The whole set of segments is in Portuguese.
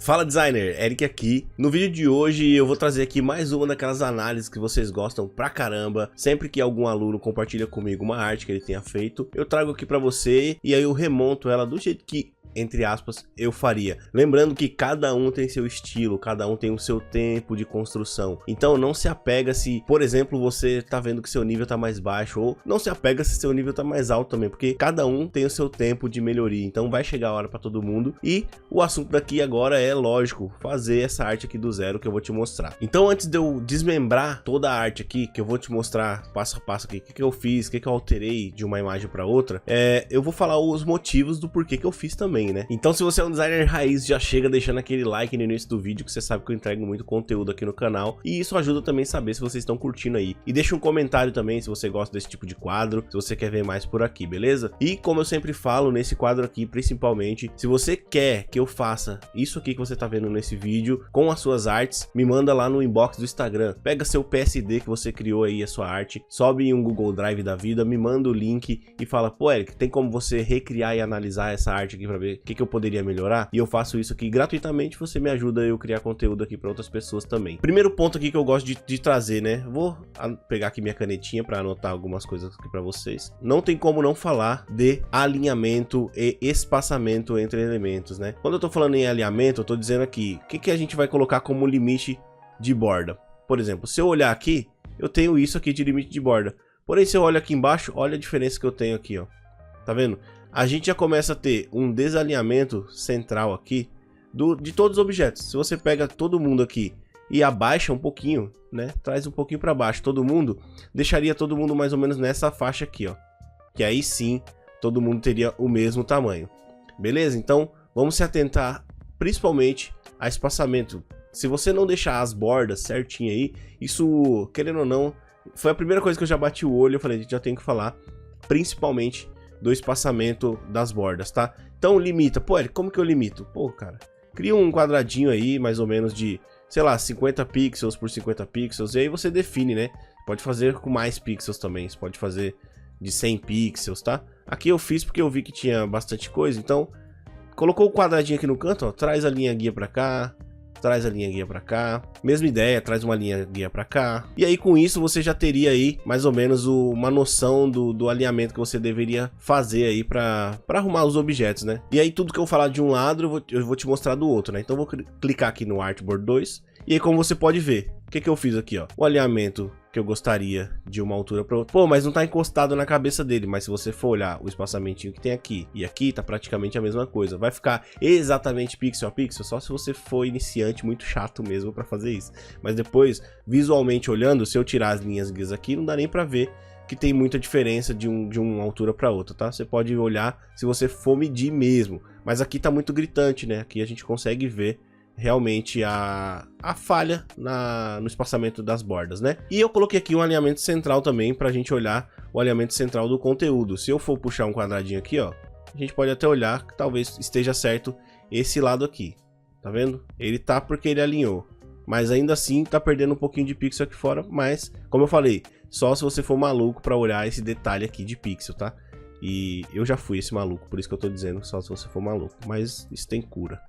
Fala designer, Eric aqui. No vídeo de hoje eu vou trazer aqui mais uma daquelas análises que vocês gostam pra caramba. Sempre que algum aluno compartilha comigo uma arte que ele tenha feito, eu trago aqui pra você e aí eu remonto ela do jeito que, entre aspas, eu faria. Lembrando que cada um tem seu estilo, cada um tem o seu tempo de construção. Então não se apega se, por exemplo, você tá vendo que seu nível tá mais baixo, ou não se apega se seu nível tá mais alto também, porque cada um tem o seu tempo de melhoria. Então vai chegar a hora para todo mundo e o assunto daqui agora é, lógico, fazer essa arte aqui do zero que eu vou te mostrar. Então antes de eu desmembrar toda a arte aqui, que eu vou te mostrar passo a passo aqui, o que eu fiz, o que eu alterei de uma imagem para outra, eu vou falar os motivos do porquê que eu fiz também, né? Então se você é um designer raiz, já chega deixando aquele like no início do vídeo, que você sabe que eu entrego muito conteúdo aqui no canal, e isso ajuda também a saber se vocês estão curtindo aí. E deixa um comentário também se você gosta desse tipo de quadro, se você quer ver mais por aqui, beleza? E como eu sempre falo, nesse quadro aqui, principalmente, se você quer que eu faça isso aqui que você tá vendo nesse vídeo, com as suas artes, me manda lá no inbox do Instagram. Pega seu PSD que você criou aí, a sua arte, sobe em um Google Drive da vida, me manda o link e fala, pô Eric, tem como você recriar e analisar essa arte aqui pra ver o que eu poderia melhorar? E eu faço isso aqui gratuitamente, você me ajuda a eu criar conteúdo aqui para outras pessoas também. Primeiro ponto aqui que eu gosto de trazer, né? Vou pegar aqui minha canetinha para anotar algumas coisas aqui para vocês. Não tem como não falar de alinhamento e espaçamento entre elementos, né? Quando eu tô falando em alinhamento, eu tô dizendo aqui, o que a gente vai colocar como limite de borda? Por exemplo, se eu olhar aqui, eu tenho isso aqui de limite de borda. Porém, se eu olho aqui embaixo, olha a diferença que eu tenho aqui, ó. Tá vendo? A gente já começa a ter um desalinhamento central aqui de todos os objetos. Se você pega todo mundo aqui e abaixa um pouquinho, né? Traz um pouquinho para baixo todo mundo, deixaria todo mundo mais ou menos nessa faixa aqui, ó. Que aí sim, todo mundo teria o mesmo tamanho. Beleza? Então, vamos se atentar principalmente a espaçamento. Se você não deixar as bordas certinho aí, isso, querendo ou não, foi a primeira coisa que eu já bati o olho. Eu falei, a gente já tem que falar principalmente do espaçamento das bordas, tá? Então limita, pô, como que eu limito? Pô, cara, cria um quadradinho aí, mais ou menos de, sei lá, 50 pixels por 50 pixels, e aí você define, né? Pode fazer com mais pixels também, você pode fazer de 100 pixels, tá? Aqui eu fiz porque eu vi que tinha bastante coisa, então colocou o quadradinho aqui no canto, ó, traz a linha guia pra cá, traz a linha guia pra cá, mesma ideia, traz uma linha guia pra cá, e aí com isso você já teria aí mais ou menos uma noção do alinhamento que você deveria fazer aí pra arrumar os objetos, né? E aí tudo que eu falar de um lado eu vou te mostrar do outro, né? Então eu vou clicar aqui no Artboard 2, e aí como você pode ver, o que eu fiz aqui, ó, o alinhamento que eu gostaria de uma altura para outra. Pô, mas não tá encostado na cabeça dele, mas se você for olhar o espaçamentinho que tem aqui e aqui, tá praticamente a mesma coisa. Vai ficar exatamente pixel a pixel, só se você for iniciante, muito chato mesmo para fazer isso. Mas depois, visualmente olhando, se eu tirar as linhas guias aqui, não dá nem para ver que tem muita diferença de uma altura para outra, tá? Você pode olhar se você for medir mesmo, mas aqui tá muito gritante, né? Aqui a gente consegue ver realmente a falha no espaçamento das bordas, né? E eu coloquei aqui um alinhamento central também pra gente olhar o alinhamento central do conteúdo. Se eu for puxar um quadradinho aqui, ó, a gente pode até olhar que talvez esteja certo esse lado aqui, tá vendo? Ele tá porque ele alinhou, mas ainda assim tá perdendo um pouquinho de pixel aqui fora, mas como eu falei, só se você for maluco pra olhar esse detalhe aqui de pixel, tá? E eu já fui esse maluco, por isso que eu tô dizendo só se você for maluco, mas isso tem cura.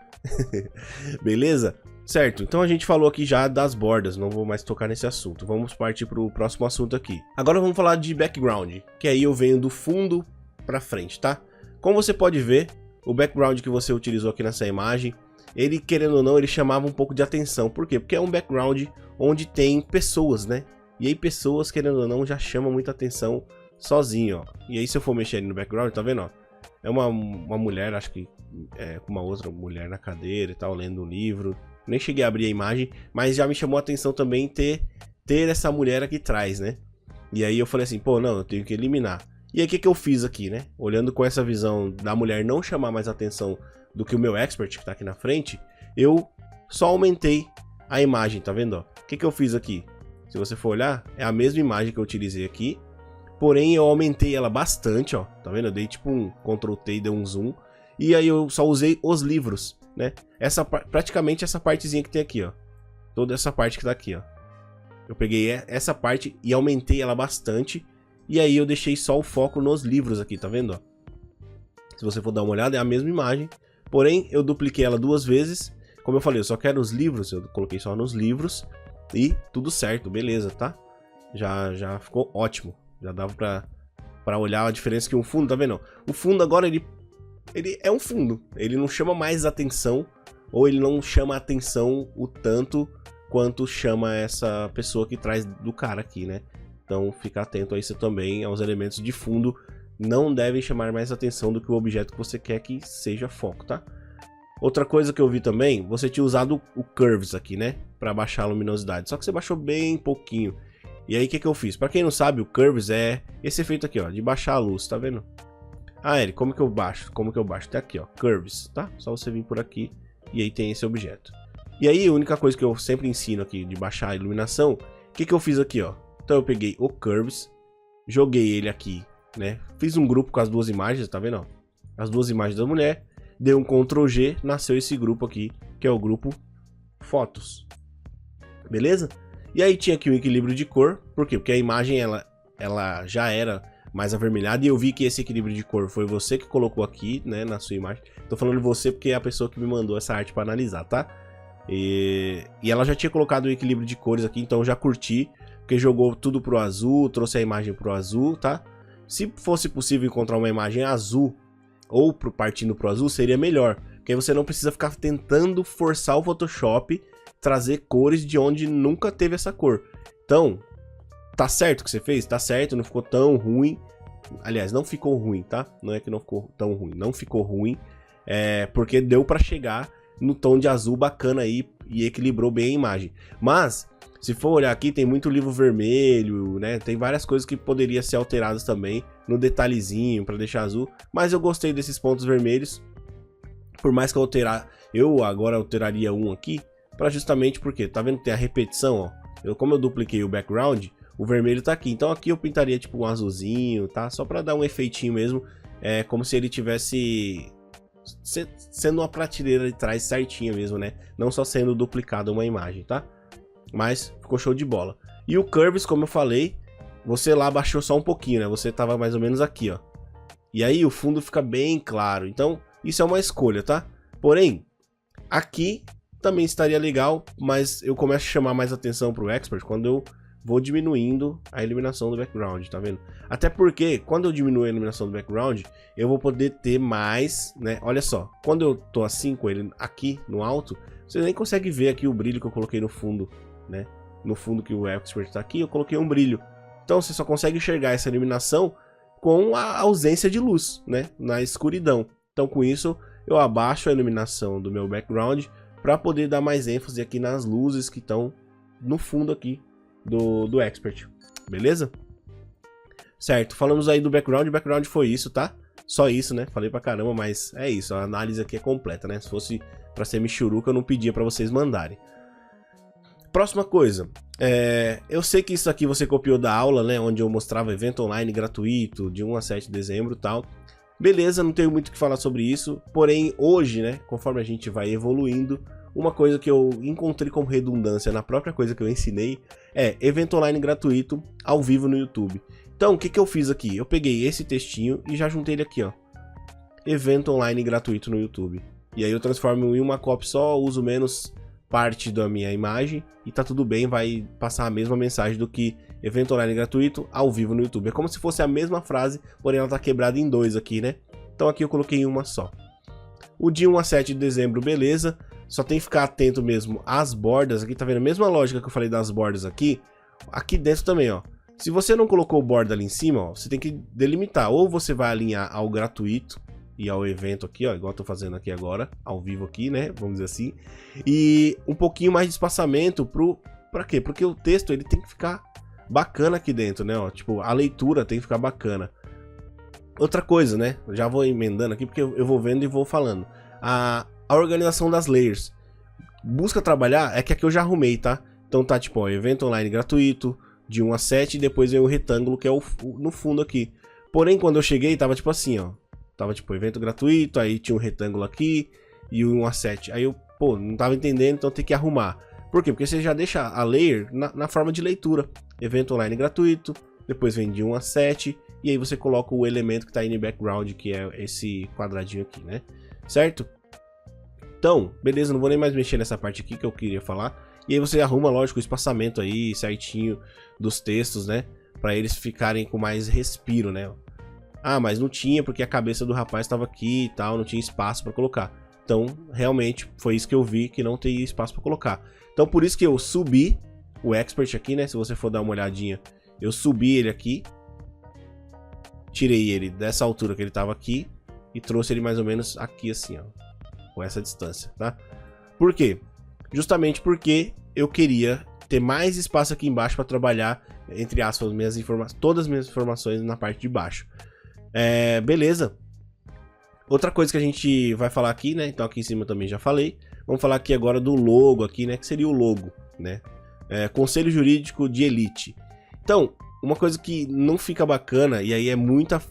Beleza? Certo, então a gente falou aqui já das bordas, não vou mais tocar nesse assunto. Vamos partir para o próximo assunto aqui. Agora vamos falar de background, que aí eu venho do fundo para frente, tá? Como você pode ver, o background que você utilizou aqui nessa imagem, ele, querendo ou não, ele chamava um pouco de atenção. Por quê? Porque é um background onde tem pessoas, né? E aí pessoas, querendo ou não, já chamam muita atenção sozinho, ó. E aí se eu for mexer ali no background, tá vendo, ó? É uma mulher, acho que com uma outra mulher na cadeira e tal, lendo um livro. Nem cheguei a abrir a imagem, mas já me chamou a atenção também ter essa mulher aqui atrás, né? E aí eu falei assim, pô, não, eu tenho que eliminar. E aí o que eu fiz aqui, né? Olhando com essa visão da mulher não chamar mais atenção do que o meu expert que tá aqui na frente, eu só aumentei a imagem, tá vendo, ó? O que eu fiz aqui? Se você for olhar, é a mesma imagem que eu utilizei aqui, porém eu aumentei ela bastante, ó, tá vendo? Eu dei tipo um Ctrl T e dei um zoom. E aí eu só usei os livros, né? Praticamente essa partezinha que tem aqui, ó. Toda essa parte que tá aqui, ó. Eu peguei essa parte e aumentei ela bastante. E aí eu deixei só o foco nos livros aqui, tá vendo, ó? Se você for dar uma olhada, é a mesma imagem. Porém, eu dupliquei ela 2 vezes. Como eu falei, eu só quero os livros, eu coloquei só nos livros e tudo certo, beleza, tá? Já ficou ótimo. Já dava pra olhar a diferença que um fundo, tá vendo? O fundo agora, ele é um fundo. Ele não chama mais atenção, ou ele não chama atenção o tanto quanto chama essa pessoa que traz do cara aqui, né? Então fica atento a isso também, aos elementos de fundo. Não devem chamar mais atenção do que o objeto que você quer que seja foco, tá? Outra coisa que eu vi também, você tinha usado o Curves aqui, né? Pra baixar a luminosidade, só que você baixou bem pouquinho. E aí o que eu fiz? Pra quem não sabe, o Curves é esse efeito aqui, ó, de baixar a luz, tá vendo? Ah, Eric, como que eu baixo? Como que eu baixo? Tá aqui, ó, Curves, tá? Só você vir por aqui e aí tem esse objeto. E aí a única coisa que eu sempre ensino aqui de baixar a iluminação, o que eu fiz aqui, ó? Então eu peguei o Curves, joguei ele aqui, né? Fiz um grupo com as duas imagens, tá vendo? Ó? As duas imagens da mulher, dei um Ctrl G, nasceu esse grupo aqui, que é o grupo Fotos. Beleza? E aí tinha aqui um equilíbrio de cor, por quê? Porque a imagem ela já era mais avermelhada e eu vi que esse equilíbrio de cor foi você que colocou aqui, né, na sua imagem. Tô falando você porque é a pessoa que me mandou essa arte para analisar, tá? E ela já tinha colocado o equilíbrio de cores aqui, então eu já curti, porque jogou tudo pro azul, trouxe a imagem pro azul, tá? Se fosse possível encontrar uma imagem azul ou partindo pro azul, seria melhor, porque aí você não precisa ficar tentando forçar o Photoshop trazer cores de onde nunca teve essa cor. Então, tá certo o que você fez? Tá certo, não ficou tão ruim. Aliás, não ficou ruim, tá? Não é que não ficou tão ruim, não ficou ruim, porque deu pra chegar no tom de azul bacana aí e equilibrou bem a imagem. Mas, se for olhar aqui, tem muito livro vermelho, né? Tem várias coisas que poderiam ser alteradas também no detalhezinho pra deixar azul. Mas eu gostei desses pontos vermelhos. Por mais que eu agora alteraria um aqui, pra justamente porque, tá vendo que tem a repetição, ó? Como eu dupliquei o background, o vermelho tá aqui. Então aqui eu pintaria tipo um azulzinho, tá? Só pra dar um efeitinho mesmo. É como se ele tivesse sendo uma prateleira de trás certinha mesmo, né? Não só sendo duplicada uma imagem, tá? Mas ficou show de bola. E o Curves, como eu falei, você lá baixou só um pouquinho, né? Você tava mais ou menos aqui, ó. E aí o fundo fica bem claro. Então isso é uma escolha, tá? Porém, aqui também estaria legal, mas eu começo a chamar mais atenção pro Expert quando eu vou diminuindo a iluminação do background, tá vendo? Até porque, quando eu diminuo a iluminação do background, eu vou poder ter mais, né? Olha só, quando eu tô assim com ele aqui no alto, você nem consegue ver aqui o brilho que eu coloquei no fundo, né? No fundo que o Expert tá aqui, eu coloquei um brilho. Então você só consegue enxergar essa iluminação com a ausência de luz, né? Na escuridão. Então com isso, eu abaixo a iluminação do meu background para poder dar mais ênfase aqui nas luzes que estão no fundo aqui do Expert, beleza? Certo, falamos aí do background, o background foi isso, tá? Só isso, né? Falei pra caramba, mas é isso, a análise aqui é completa, né? Se fosse pra ser michuruca, eu não pedia pra vocês mandarem. Próxima coisa, eu sei que isso aqui você copiou da aula, né? Onde eu mostrava evento online gratuito, de 1 a 7 de dezembro e tal. Beleza, não tenho muito o que falar sobre isso, porém hoje, né? Conforme a gente vai evoluindo, uma coisa que eu encontrei como redundância na própria coisa que eu ensinei é evento online gratuito ao vivo no YouTube. Então, o que eu fiz aqui? Eu peguei esse textinho e já juntei ele aqui, ó. Evento online gratuito no YouTube. E aí eu transformo em uma cópia só, uso menos parte da minha imagem e tá tudo bem, vai passar a mesma mensagem do que evento online gratuito ao vivo no YouTube. É como se fosse a mesma frase, porém ela tá quebrada em dois aqui, né? Então aqui eu coloquei em uma só. O de 1 a 7 de dezembro, beleza. Só tem que ficar atento mesmo às bordas. Aqui tá vendo a mesma lógica que eu falei das bordas aqui. Aqui dentro também, ó. Se você não colocou borda ali em cima, ó, você tem que delimitar. Ou você vai alinhar ao gratuito e ao evento aqui, ó. Igual eu tô fazendo aqui agora, ao vivo aqui, né? Vamos dizer assim. E um pouquinho mais de espaçamento pra quê? Porque o texto, ele tem que ficar bacana aqui dentro, né? Ó, tipo, a leitura tem que ficar bacana. Outra coisa, né? Já vou emendando aqui porque eu vou vendo e vou falando. A organização das layers. Busca trabalhar, é que aqui eu já arrumei, tá? Então tá tipo, ó, evento online gratuito, de 1 a 7, e depois vem o retângulo que é no fundo aqui. Porém, quando eu cheguei, tava tipo assim, ó. Tava tipo, evento gratuito, aí tinha um retângulo aqui, e o 1 a 7. Aí eu, pô, não tava entendendo, então tem que arrumar. Por quê? Porque você já deixa a layer na forma de leitura. Evento online gratuito, depois vem de 1 a 7, e aí você coloca o elemento que tá aí no background, que é esse quadradinho aqui, né? Certo? Então, beleza, não vou nem mais mexer nessa parte aqui que eu queria falar. E aí você arruma, lógico, o espaçamento aí certinho dos textos, né? Pra eles ficarem com mais respiro, né? Ah, mas não tinha porque a cabeça do rapaz estava aqui e tal, não tinha espaço pra colocar. Então, realmente, foi isso que eu vi, que não teria espaço pra colocar. Então, por isso que eu subi o Expert aqui, né? Se você for dar uma olhadinha, eu subi ele aqui. Tirei ele dessa altura que ele tava aqui e trouxe ele mais ou menos aqui assim, ó. Com essa distância, tá? Por quê? Justamente porque eu queria ter mais espaço aqui embaixo para trabalhar, entre aspas, todas as minhas informações na parte de baixo. Beleza. Outra coisa que a gente vai falar aqui, né? Então aqui em cima eu também já falei. Vamos falar aqui agora do logo aqui, né? Que seria o logo, né? Conselho Jurídico de Elite. Então, uma coisa que não fica bacana, e aí é muita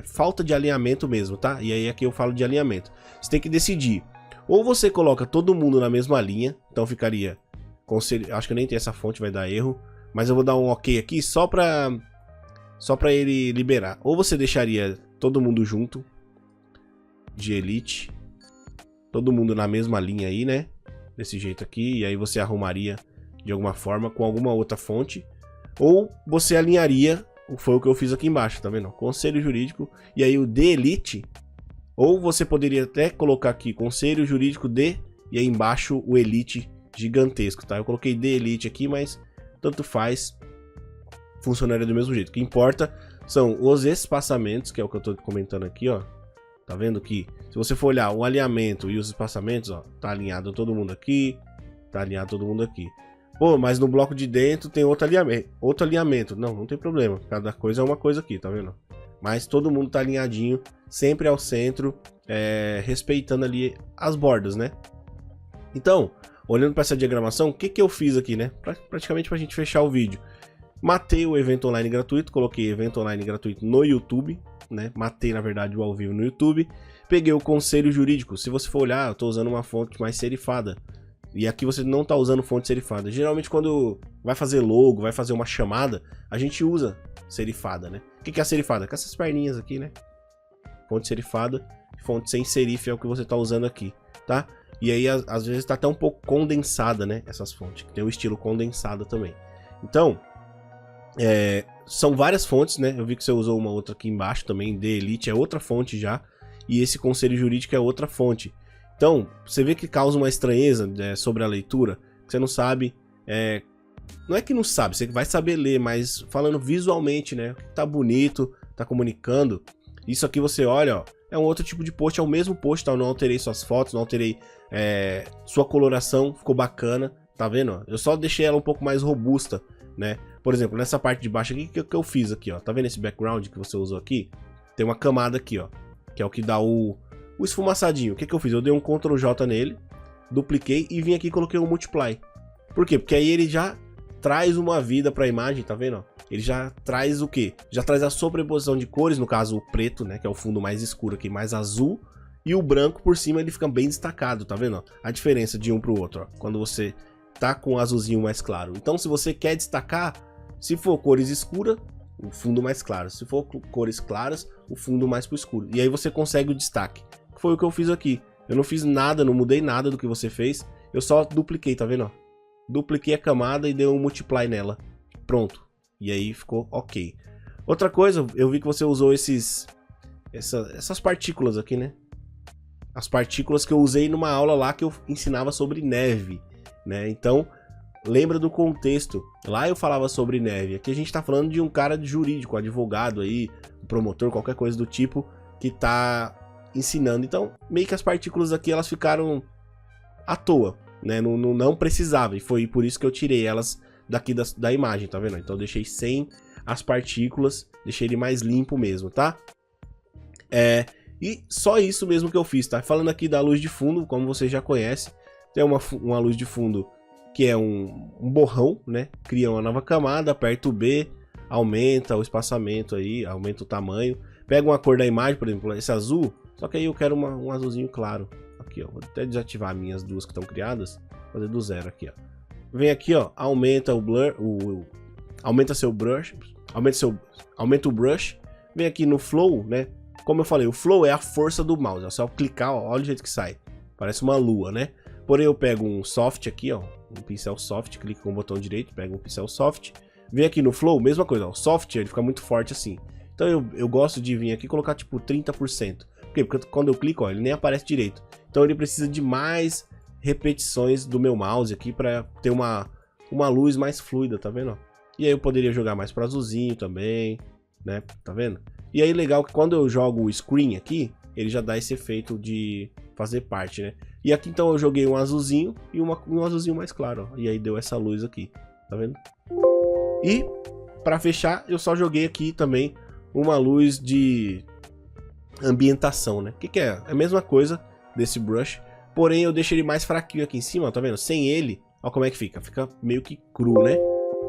falta de alinhamento mesmo, tá? E aí aqui eu falo de alinhamento. Você tem que decidir. Ou você coloca todo mundo na mesma linha, então ficaria... Acho que eu nem tenho essa fonte, vai dar erro. Mas eu vou dar um ok aqui só pra ele liberar. Ou você deixaria todo mundo junto, de Elite. Todo mundo na mesma linha aí, né? Desse jeito aqui. E aí você arrumaria de alguma forma com alguma outra fonte. Ou você alinharia, foi o que eu fiz aqui embaixo, tá vendo? Conselho Jurídico. E aí o de Elite. Ou você poderia até colocar aqui Conselho Jurídico de... E aí embaixo o Elite gigantesco, tá? Eu coloquei de Elite aqui, mas tanto faz. Funcionaria do mesmo jeito. O que importa são os espaçamentos, que é o que eu tô comentando aqui, ó. Tá vendo que se você for olhar o alinhamento e os espaçamentos, ó, tá alinhado todo mundo aqui, tá alinhado todo mundo aqui. Pô, mas no bloco de dentro tem outro alinhamento. Não tem problema. Cada coisa é uma coisa aqui, tá vendo? Mas todo mundo tá alinhadinho, sempre ao centro, respeitando ali as bordas, né? Então, olhando para essa diagramação, o que eu fiz aqui, né? Praticamente pra gente fechar o vídeo. Matei o evento online gratuito, coloquei evento online gratuito no YouTube, né? Matei, na verdade, o ao vivo no YouTube. Peguei o conselho jurídico. Se você for olhar, eu tô usando uma fonte mais serifada. E aqui você não tá usando fonte serifada. Geralmente quando vai fazer logo, vai fazer uma chamada, a gente usa serifada, né? O que é a serifada? Com essas perninhas aqui, né? Fonte serifada, fonte sem serif é o que você tá usando aqui, tá? E aí às vezes tá até um pouco condensada, né? Essas fontes, que tem o estilo condensada também. Então, são várias fontes, né? Eu vi que você usou uma outra aqui embaixo também, de Elite é outra fonte já. E esse conselho jurídico é outra fonte. Então, você vê que causa uma estranheza sobre a leitura, que você não sabe, não é que não sabe, você vai saber ler, mas falando visualmente, né, tá bonito, tá comunicando, isso aqui você olha, ó, é um outro tipo de post, é o mesmo post, tá? Eu não alterei suas fotos, não alterei sua coloração, ficou bacana, tá vendo? Eu só deixei ela um pouco mais robusta, né, por exemplo, nessa parte de baixo aqui, que eu fiz aqui, ó, tá vendo esse background que você usou aqui? Tem uma camada aqui, ó, que é o que dá o esfumaçadinho. O que eu fiz? Eu dei um Ctrl J nele, dupliquei e vim aqui e coloquei um Multiply. Por quê? Porque aí ele já traz uma vida para a imagem, tá vendo? Ele já traz o quê? Já traz a sobreposição de cores, no caso o preto, né, que é o fundo mais escuro aqui, mais azul, e o branco por cima ele fica bem destacado, tá vendo? A diferença de um para o outro, ó, quando você tá com o azulzinho mais claro. Então se você quer destacar, se for cores escuras, o fundo mais claro. Se for cores claras, o fundo mais pro escuro. E aí você consegue o destaque. Foi o que eu fiz aqui. Eu não fiz nada, não mudei nada do que você fez. Eu só dupliquei, tá vendo? Ó? Dupliquei a camada e dei um multiply nela. Pronto. E aí ficou ok. Outra coisa, eu vi que você usou essas partículas aqui, né? As partículas que eu usei numa aula lá que eu ensinava sobre neve, né? Então, lembra do contexto. Lá eu falava sobre neve. Aqui a gente tá falando de um cara jurídico, advogado aí, promotor, qualquer coisa do tipo, que tá ensinando. Então, meio que as partículas aqui, elas ficaram à toa, né? Não precisava. E foi por isso que eu tirei elas daqui da imagem, tá vendo? Então eu deixei sem as partículas, deixei ele mais limpo mesmo, tá? E só isso mesmo que eu fiz, tá? Falando aqui da luz de fundo, como você já conhece, tem uma luz de fundo que é um borrão, né? Cria uma nova camada, aperta o B, aumenta o espaçamento aí, aumenta o tamanho. Pega uma cor da imagem, por exemplo, esse azul, só que aí eu quero um azulzinho claro. Aqui, ó, vou até desativar as minhas duas que estão criadas, fazer do zero aqui, ó. Vem aqui, ó, aumenta o blur, aumenta seu brush, aumenta o brush. Vem aqui no flow, né? como eu falei, o flow é a força do mouse. É só clicar, ó, olha o jeito que sai. Parece uma lua, né? Porém, eu pego um soft aqui, ó, um pincel soft, clico com o botão direito, pego um pincel soft. Vem aqui no flow, mesma coisa, ó, o soft ele fica muito forte assim. Então eu gosto de vir aqui e colocar tipo 30%. Por quê? Porque quando eu clico, ó, ele nem aparece direito. Então ele precisa de mais repetições do meu mouse aqui para ter uma luz mais fluida, tá vendo? E aí eu poderia jogar mais para azulzinho também, né? Tá vendo? E aí legal que quando eu jogo o screen aqui, ele já dá esse efeito de fazer parte, né? E aqui então eu joguei um azulzinho e um azulzinho mais claro, ó, e aí deu essa luz aqui, tá vendo? E para fechar, eu só joguei aqui também uma luz de ambientação, né? O que é? É a mesma coisa desse brush, porém eu deixo ele mais fraquinho aqui em cima, ó, tá vendo? Sem ele, ó como é que fica. Fica meio que cru, né?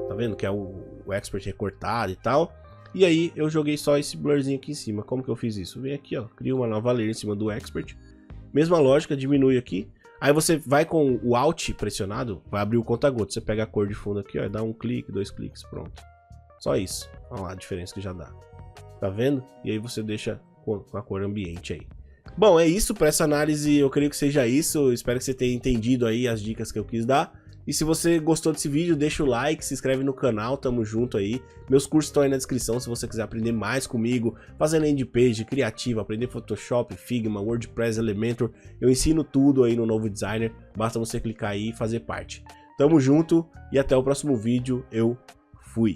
Tá vendo? Que é o expert recortado e tal. E aí eu joguei só esse blurzinho aqui em cima. Como que eu fiz isso? Vem aqui, ó, crio uma nova layer em cima do expert. Mesma lógica, diminui aqui. Aí você vai com o Alt pressionado, vai abrir o conta-gotas. Você pega a cor de fundo aqui, ó, dá um clique, 2 cliques, pronto. Só isso. Olha lá a diferença que já dá. Tá vendo? E aí você deixa com a cor ambiente aí. Bom, é isso para essa análise, eu creio que seja isso. Eu espero que você tenha entendido aí as dicas que eu quis dar. E se você gostou desse vídeo, deixa o like, se inscreve no canal, tamo junto aí. Meus cursos estão aí na descrição se você quiser aprender mais comigo, fazer landing page, criativa, aprender Photoshop, Figma, WordPress, Elementor. Eu ensino tudo aí no Novo Designer, basta você clicar aí e fazer parte. Tamo junto e até o próximo vídeo, eu fui!